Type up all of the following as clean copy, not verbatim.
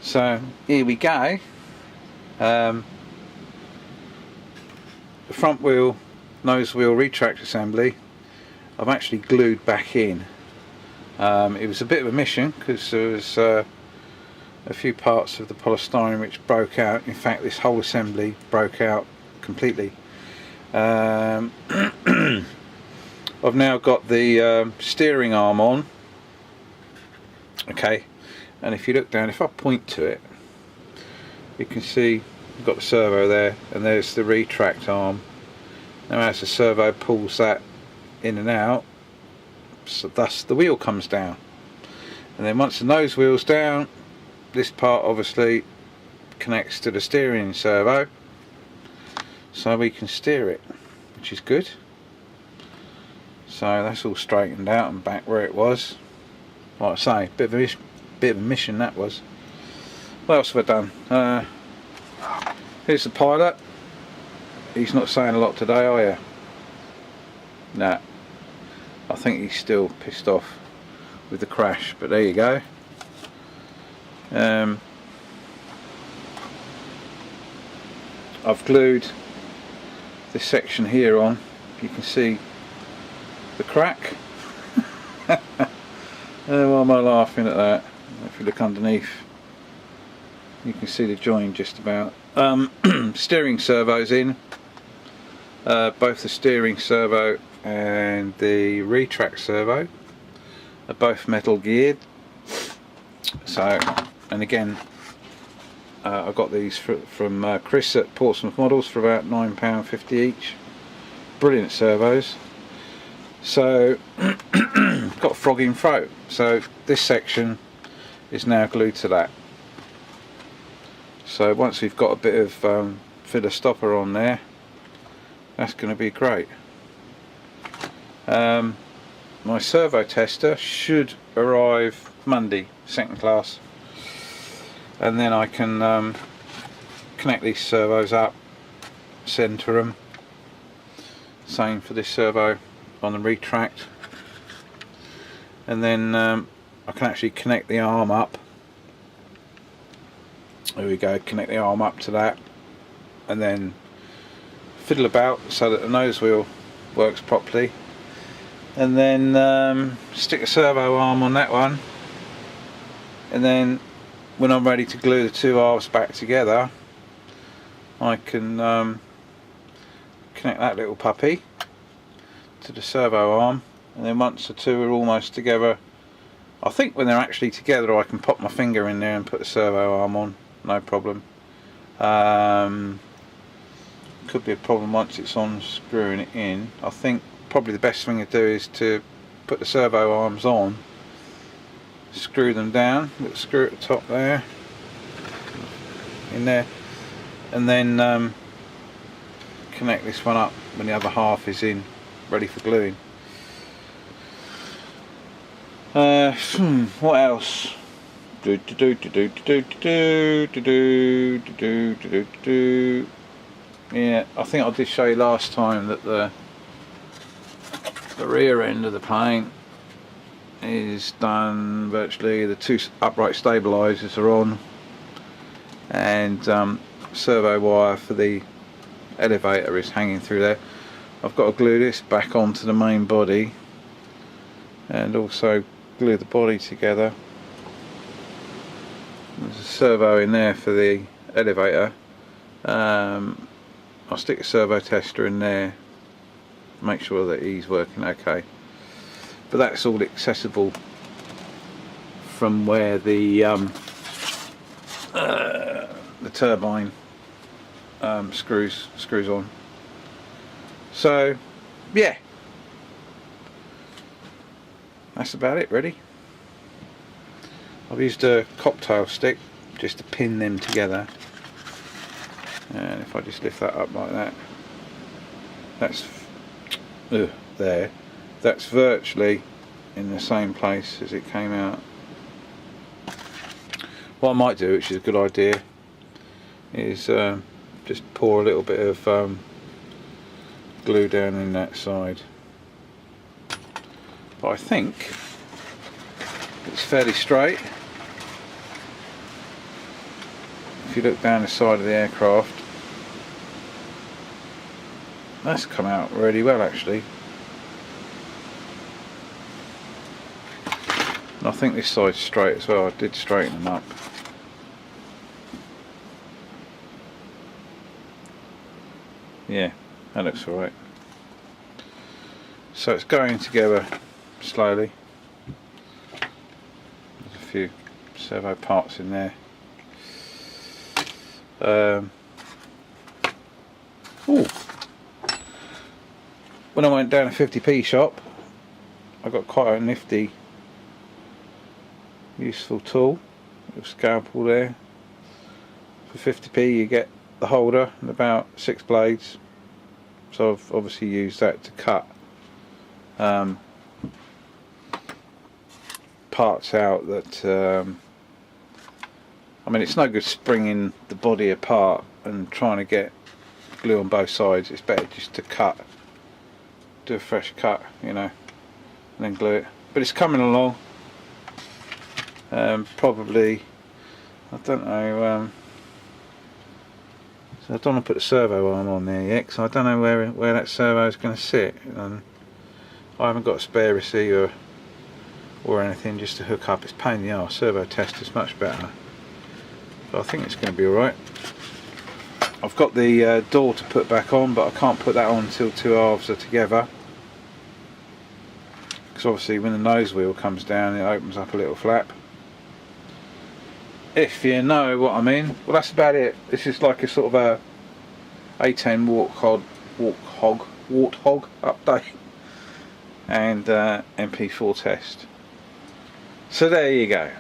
So here we go. The front wheel, nose wheel retract assembly I've actually glued back in. It was a bit of a mission because there was a few parts of the polystyrene which broke out. In fact, this whole assembly broke out completely. I've now got the steering arm on, okay, and if you look down, if I point to it, you can see I've got the servo there, and there's the retract arm. Now as the servo pulls that in and out, so thus the wheel comes down, and then once the nose wheel's down, this part obviously connects to the steering servo, so we can steer it, which is good. So that's all straightened out and back where it was. Like I say, bit of a mission that was. What else have I done? Here's the pilot. He's not saying a lot today, are you? Nah. I think he's still pissed off with the crash, but there you go. I've glued this section here on. You can see the crack. Why am I laughing at that? If you look underneath, you can see the join just about. Steering servo's in. Both the steering servo and the retract servo are both metal geared. So, and again, I got these from Chris at Portsmouth Models for about £9.50 each. Brilliant servos. So got a frogging throat, so this section is now glued to that. So once we've got a bit of filler stopper on there, that's going to be great. My servo tester should arrive Monday, second class, and then I can connect these servos up, centre them. Same for this servo on the retract, and then I can actually connect the arm up. There we go, connect the arm up to that, and then fiddle about so that the nose wheel works properly, and then stick a servo arm on that one, and then when I'm ready to glue the two halves back together, I can connect that little puppy to the servo arm, and then once the two are almost together, I think when they're actually together I can pop my finger in there and put the servo arm on, no problem. Could be a problem once it's on screwing it in. I think probably the best thing to do is to put the servo arms on, screw them down, little screw at the top there, in there, and then connect this one up when the other half is in, ready for gluing. What else? Yeah, I think I did show you last time that the rear end of the plane is done virtually. The two upright stabilisers are on, and servo wire for the elevator is hanging through there. I've got to glue this back onto the main body and also glue the body together. There's a servo in there for the elevator. I'll stick a servo tester in there, make sure that he's working okay. But that's all accessible from where the turbine screws on. So yeah, that's about it really. I've used a cocktail stick just to pin them together, and if I just lift that up like that, that's there, that's virtually in the same place as it came out. What I might do, which is a good idea, is just pour a little bit of glue down in that side. But I think it's fairly straight. if you look down the side of the aircraft, that's come out really well actually. And I think this side's straight as well. I did straighten them up. Yeah, that looks alright. So it's going together slowly. There's a few servo parts in there. When I went down a 50p shop, I got quite a nifty, useful tool. Little scalpel there. For 50p you get the holder and about 6 blades. So I've obviously used that to cut parts out that I mean, it's no good springing the body apart and trying to get glue on both sides. It's better just to cut, do a fresh cut, you know, and then glue it. But it's coming along. Probably, I don't know, so I don't want to put the servo arm on there yet, because I don't know where that servo is going to sit, and I haven't got a spare receiver or anything just to hook up. It's a pain in the arse. Servo test is much better, but I think it's going to be alright. I've got the door to put back on, but I can't put that on until two halves are together, because obviously when the nose wheel comes down it opens up a little flap, if you know what I mean. Well, that's about it. This is like a sort of a A10 Worthog update and MP4 test. So there you go.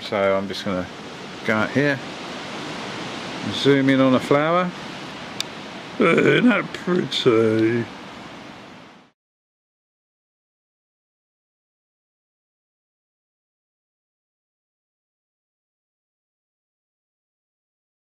So I'm just going to go out here and zoom in on a flower. Isn't that pretty?